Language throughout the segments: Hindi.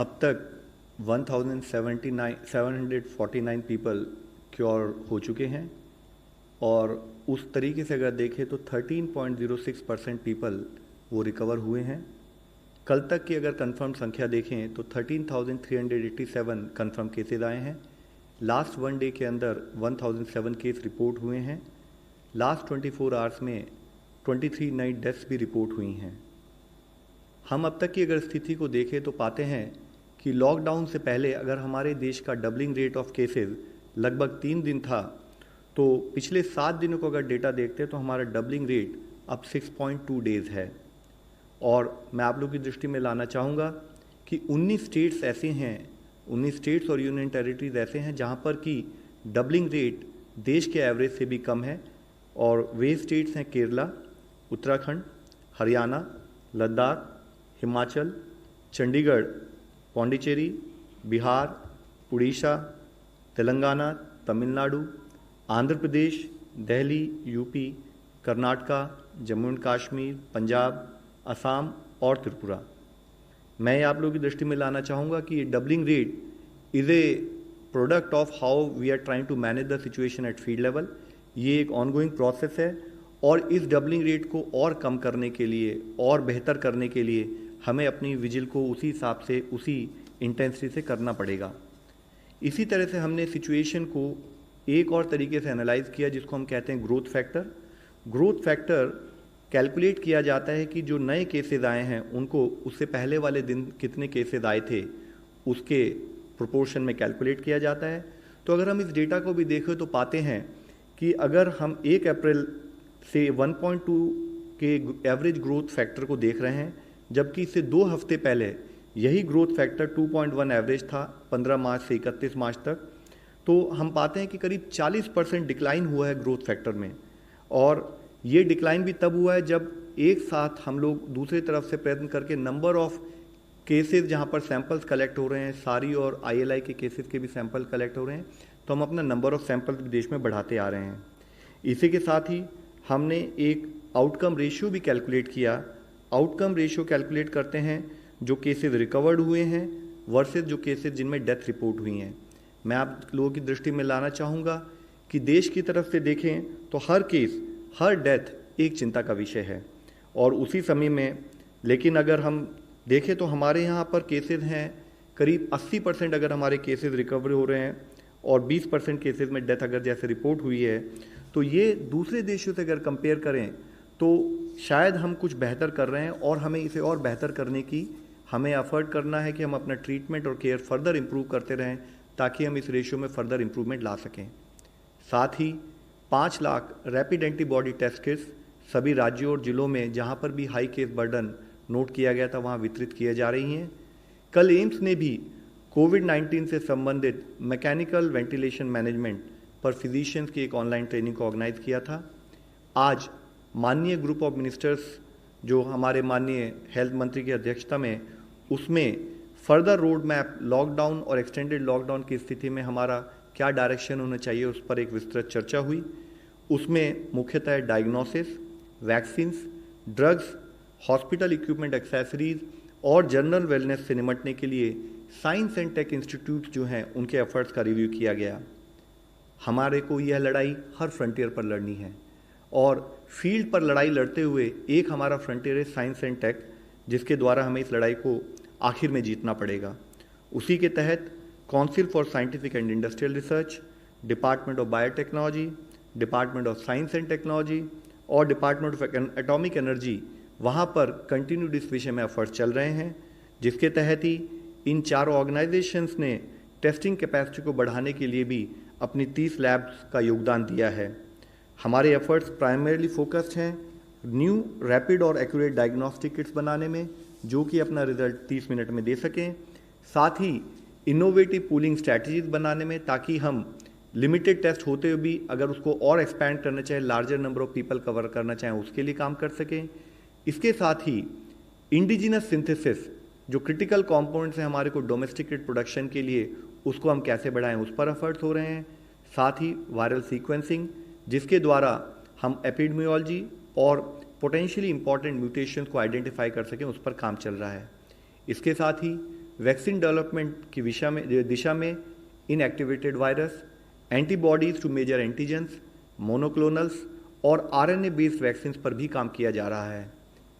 अब तक 1749 पीपल क्योर हो चुके हैं और उस तरीके से अगर देखें तो 13.06% पीपल वो रिकवर हुए हैं। कल तक की अगर कंफर्म संख्या देखें तो 13,387 कंफर्म केसेज आए हैं। लास्ट वन डे के अंदर 1007 केस रिपोर्ट हुए हैं। लास्ट 24 आवर्स में 23 नई डेथ्स भी रिपोर्ट हुई हैं। हम अब तक की अगर स्थिति को देखें तो पाते हैं कि लॉकडाउन से पहले अगर हमारे देश का डबलिंग रेट ऑफ केसेस लगभग 3 दिन था, तो पिछले 7 दिनों को अगर डेटा देखते हैं तो हमारा डबलिंग रेट अब 6.2 डेज है। और मैं आप लोगों की दृष्टि में लाना चाहूँगा कि 19 स्टेट्स ऐसे हैं, 19 स्टेट्स और यूनियन टेरिटरीज ऐसे हैं जहाँ पर कि डबलिंग रेट देश के एवरेज से भी कम है। और वे स्टेट्स हैं केरला, उत्तराखंड, हरियाणा, लद्दाख, हिमाचल, चंडीगढ़, पौंडीचेरी, बिहार, उड़ीसा, तेलंगाना, तमिलनाडु, आंध्र प्रदेश, दिल्ली, यूपी, कर्नाटका, जम्मू एंड कश्मीर, पंजाब, असम और त्रिपुरा। मैं आप लोगों की दृष्टि में लाना चाहूँगा कि ये doubling rate is a product of how we are trying to manage the situation at field level. ये एक ऑनगोइंग प्रोसेस है और इस डबलिंग रेट को और कम करने के लिए और बेहतर करने के लिए हमें अपनी विजिल को उसी हिसाब से, उसी इंटेंसिटी से करना पड़ेगा। इसी तरह से हमने सिचुएशन को एक और तरीके से एनालाइज किया जिसको हम कहते हैं growth factor. Growth factor calculate किया जाता है कि जो नए केसेस आए हैं उनको उससे पहले वाले दिन कितने केसेस आए थे उसके प्रोपोर्शन में कैलकुलेट किया जाता है। तो अगर हम इस डेटा को भी देखें तो पाते हैं कि अगर हम 1 अप्रैल से 1.2 के एवरेज ग्रोथ फैक्टर को देख रहे हैं, जबकि इससे 2 हफ्ते पहले यही ग्रोथ फैक्टर 2.1 एवरेज था 15 मार्च से 31 मार्च तक, तो हम पाते हैं कि करीब 40% डिक्लाइन हुआ है ग्रोथ फैक्टर में। और ये डिक्लाइन भी तब हुआ है जब एक साथ हम लोग दूसरी तरफ से प्रयत्न करके नंबर ऑफ केसेस जहाँ पर सैंपल्स कलेक्ट हो रहे हैं, सारी और ILI के केसेस के भी सैंपल कलेक्ट हो रहे हैं, तो हम अपना नंबर ऑफ सैंपल्स देश में बढ़ाते आ रहे हैं। इसी के साथ ही हमने एक आउटकम रेशियो भी कैलकुलेट किया। आउटकम रेशियो कैलकुलेट करते हैं जो केसेस रिकवर्ड हुए हैं वर्सेस जो केसेस जिनमें डेथ रिपोर्ट हुई हैं। मैं आप लोगों की दृष्टि में लाना चाहूँगा कि देश की तरफ से देखें तो हर केस, हर डेथ एक चिंता का विषय है। और उसी समय में लेकिन अगर हम देखें तो हमारे यहाँ पर केसेस हैं करीब 80% अगर हमारे केसेस रिकवर हो रहे हैं और 20% केसेस में डेथ अगर जैसे रिपोर्ट हुई है, तो ये दूसरे देशों से अगर कंपेयर करें तो शायद हम कुछ बेहतर कर रहे हैं और हमें इसे और बेहतर करने की हमें एफर्ट करना है कि हम अपना ट्रीटमेंट और केयर फर्दर इम्प्रूव करते रहें ताकि हम इस रेशियो में फर्दर इम्प्रूवमेंट ला सकें। साथ ही 5 lakh rapid antibody test kits सभी राज्यों और जिलों में जहां पर भी हाई केस बर्डन नोट किया गया था वहां वितरित किए जा रही हैं। कल एम्स ने भी कोविड-19 से संबंधित मैकेनिकल वेंटिलेशन मैनेजमेंट पर फिजिशियंस की एक ऑनलाइन ट्रेनिंग को ऑर्गेनाइज किया था। आज माननीय ग्रुप ऑफ मिनिस्टर्स जो हमारे माननीय हेल्थ मंत्री की अध्यक्षता में, उसमें फर्दर रोड मैप लॉकडाउन और एक्सटेंडेड लॉकडाउन की स्थिति में हमारा क्या डायरेक्शन होना चाहिए उस पर एक विस्तृत चर्चा हुई। उसमें मुख्यतः diagnosis, vaccines, drugs, hospital equipment accessories और जनरल वेलनेस से निपटने के लिए साइंस एंड टेक इंस्टीट्यूट जो हैं उनके एफर्ट्स का रिव्यू किया गया। हमारे को यह लड़ाई हर फ्रंटियर पर लड़नी है और फील्ड पर लड़ाई लड़ते हुए एक हमारा फ्रंटियर है साइंस एंड टेक, जिसके द्वारा हमें इस लड़ाई को आखिर में जीतना पड़ेगा। उसी के तहत council for scientific and industrial research, department of biotechnology, department of science and technology और डिपार्टमेंट ऑफ एटॉमिक एनर्जी, वहाँ पर कंटिन्यूड इस विषय में एफर्ट्स चल रहे हैं, जिसके तहत ही इन चारों ऑर्गेनाइजेशंस ने टेस्टिंग कैपेसिटी को बढ़ाने के लिए भी अपनी 30 लैब्स का योगदान दिया है। हमारे एफर्ट्स प्राइमरीली फोकस्ड हैं न्यू रैपिड और एक्यूरेट डायग्नोस्टिक किट्स बनाने में, जो कि अपना रिजल्ट 30 मिनट में दे सकें। साथ ही इनोवेटिव पूलिंग स्ट्रैटेजीज बनाने में, ताकि हम लिमिटेड टेस्ट होते हुए भी अगर उसको और एक्सपैंड करना चाहें, larger number of people cover करना चाहें, उसके लिए काम कर सकें। इसके साथ ही इंडिजिनस सिंथेसिस जो क्रिटिकल कंपोनेंट्स हैं हमारे को डोमेस्टिकेट प्रोडक्शन के लिए, उसको हम कैसे बढ़ाएं, उस पर एफर्ट्स हो रहे हैं। साथ ही वायरल सीक्वेंसिंग, जिसके द्वारा हम एपिडेमियोलॉजी और पोटेंशियली इंपॉर्टेंट म्यूटेशंस को आइडेंटिफाई कर सकें, उस पर काम चल रहा है। इसके साथ ही वैक्सीन डेवलपमेंट की दिशा में inactivated virus, antibodies to major antigens, monoclonals और आरएनए बेस्ड वैक्सीन पर भी काम किया जा रहा है।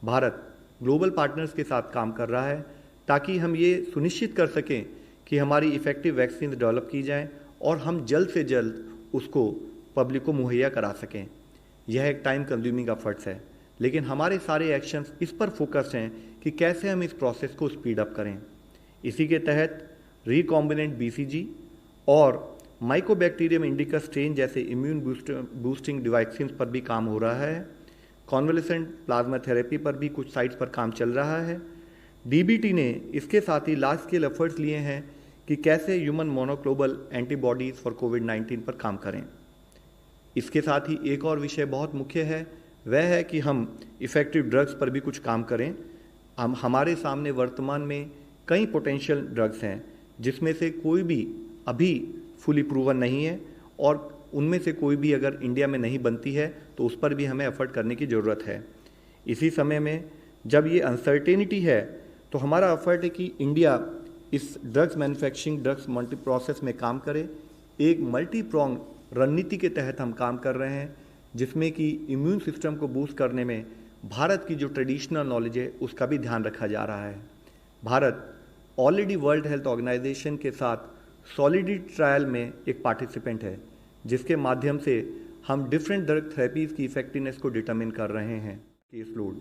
भारत ग्लोबल पार्टनर्स के साथ काम कर रहा है ताकि हम ये सुनिश्चित कर सकें कि हमारी इफेक्टिव वैक्सीन डेवलप की जाएं और हम जल्द से जल्द उसको पब्लिक को मुहैया करा सकें। यह एक टाइम कंज्यूमिंग एफर्ट्स है, लेकिन हमारे सारे एक्शंस इस पर फोकस्ड हैं कि कैसे हम इस प्रोसेस को स्पीड अप करें। इसी के तहत रिकॉम्बिनेंट बीसीजी और माइकोबैक्टीरियम इंडिका स्ट्रेन जैसे इम्यून बूस्टिंग वैक्सीन पर भी काम हो रहा है। कॉन्वलेसेंट प्लाज्मा थेरेपी पर भी कुछ साइट्स पर काम चल रहा है। डीबीटी ने इसके साथ ही लार्ज स्केल एफर्ट्स लिए हैं कि कैसे ह्यूमन मोनोक्लोनल एंटीबॉडीज फॉर कोविड-19 पर काम करें। इसके साथ ही एक और विषय बहुत मुख्य है, वह है कि हम इफेक्टिव ड्रग्स पर भी कुछ काम करें। हमारे सामने वर्तमान में कई पोटेंशियल ड्रग्स हैं जिसमें से कोई भी अभी फुली प्रूवन नहीं है और उनमें से कोई भी अगर इंडिया में नहीं बनती है तो उस पर भी हमें एफर्ट करने की ज़रूरत है। इसी समय में जब ये अनसर्टेनिटी है तो हमारा एफर्ट है कि इंडिया इस drugs manufacturing, drugs multi process में काम करे। एक मल्टी प्रोंग रणनीति के तहत हम काम कर रहे हैं जिसमें कि इम्यून सिस्टम को बूस्ट करने में भारत की जो ट्रेडिशनल नॉलेज है उसका भी ध्यान रखा जा रहा है। Bharat already World Health Organization के साथ सॉलिडिटी ट्रायल में एक पार्टिसिपेंट है, जिसके माध्यम से हम डिफरेंट ड्रग थेरेपीज़ की इफेक्टिवनेस को डिटरमिन कर रहे हैं। केस लोड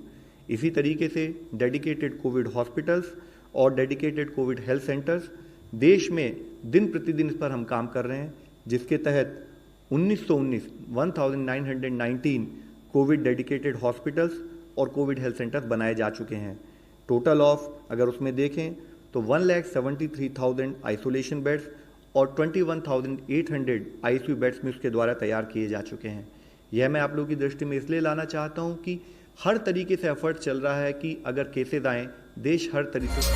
इसी तरीके से डेडिकेटेड कोविड हॉस्पिटल्स और डेडिकेटेड कोविड हेल्थ सेंटर्स देश में दिन प्रतिदिन इस पर हम काम कर रहे हैं, जिसके तहत 1919 कोविड डेडिकेटेड हॉस्पिटल्स और कोविड हेल्थ सेंटर्स बनाए जा चुके हैं। टोटल ऑफ अगर उसमें देखें तो 1,73,000 आइसोलेशन बेड्स और 21,800 आईसीयू बेड्स में उसके द्वारा तैयार किए जा चुके हैं। यह मैं आप लोगों की दृष्टि में इसलिए लाना चाहता हूं कि हर तरीके से एफर्ट चल रहा है कि अगर केसेस आएँ, देश हर तरीके से